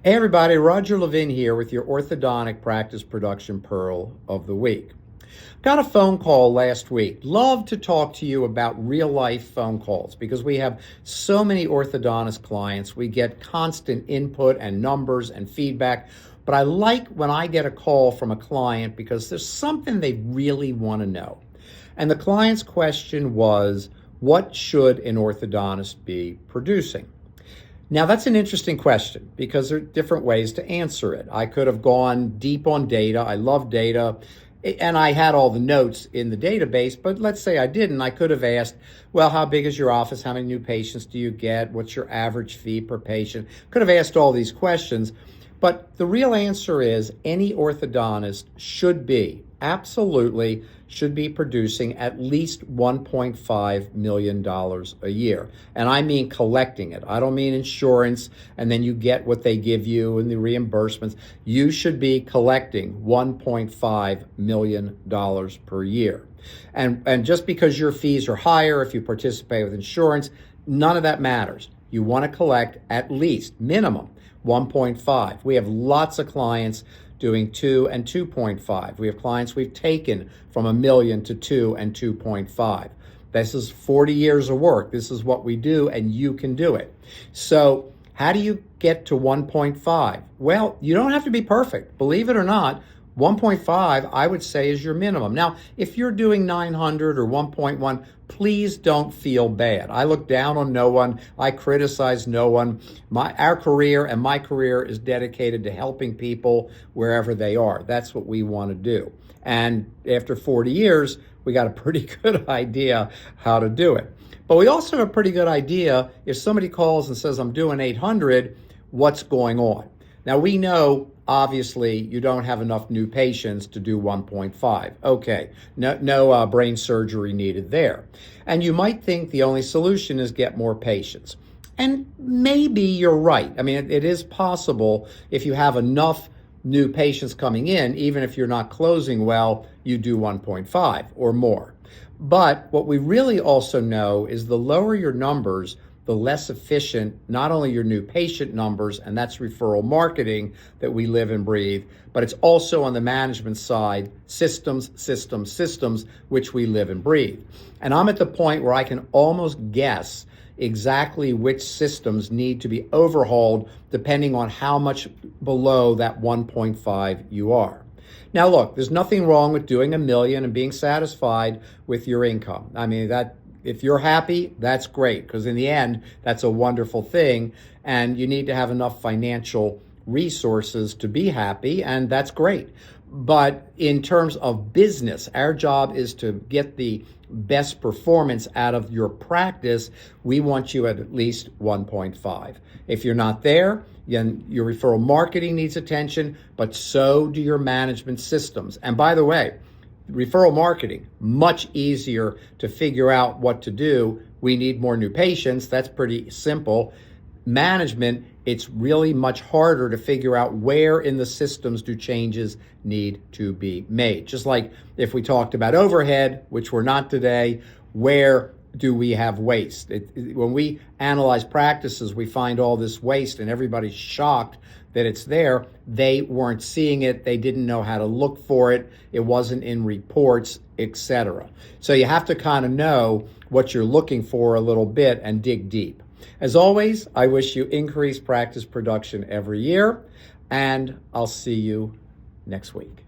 Hey everybody, Roger Levin here with your orthodontic practice production pearl of the week. Got a phone call last week. Love to talk to you about real life phone calls because we have so many orthodontist clients. We get constant input and numbers and feedback. But I like when I get a call from a client because there's something they really want to know. And the client's question was, what should an orthodontist be producing? Now, that's an interesting question because there are different ways to answer it. I could have gone deep on data. I love data. And I had all the notes in the database, but let's say I didn't. I could have asked, well, how big is your office? How many new patients do you get? What's your average fee per patient? Could have asked all these questions. But the real answer is any orthodontist absolutely should be producing at least $1.5 million a year. And I mean collecting it. I don't mean insurance and then you get what they give you and the reimbursements. You should be collecting $1.5 million per year. And just because your fees are higher, if you participate with insurance, none of that matters. You want to collect at least minimum 1.5. We have lots of clients doing 2 and 2.5. We have clients we've taken from $1 million to 2 and 2.5. This is 40 years of work. This is what we do, and you can do it. So how do you get to 1.5? Well, you don't have to be perfect. Believe it or not, 1.5, I would say, is your minimum. Now, if you're doing 900 or 1.1, please don't feel bad. I look down on no one. I criticize no one. Our career and my career is dedicated to helping people wherever they are. That's what we want to do. And after 40 years, we got a pretty good idea how to do it. But we also have a pretty good idea if somebody calls and says, I'm doing 800, what's going on? Now, we know, obviously, you don't have enough new patients to do 1.5. Okay, no brain surgery needed there. And you might think the only solution is get more patients. And maybe you're right. I mean, it is possible if you have enough new patients coming in, even if you're not closing well, you do 1.5 or more. But what we really also know is the lower your numbers, the less efficient not only your new patient numbers, and that's referral marketing that we live and breathe, but it's also on the management side, systems, which we live and breathe. And I'm at the point where I can almost guess exactly which systems need to be overhauled depending on how much below that 1.5 you are. Now look, there's nothing wrong with doing $1 million and being satisfied with your income. I mean, if you're happy, that's great, because in the end, that's a wonderful thing, and you need to have enough financial resources to be happy, and that's great. But in terms of business, our job is to get the best performance out of your practice. We want you at least 1.5. If you're not there, then your referral marketing needs attention, but so do your management systems. And by the way, referral marketing, much easier to figure out what to do. We need more new patients. That's pretty simple. Management, it's really much harder to figure out where in the systems do changes need to be made. Just like if we talked about overhead, which we're not today, where do we have waste? When we analyze practices, we find all this waste and everybody's shocked that it's there. They weren't seeing it. They didn't know how to look for it. It wasn't in reports, etc. So you have to kind of know what you're looking for a little bit and dig deep. As always, I wish you increased practice production every year, and I'll see you next week.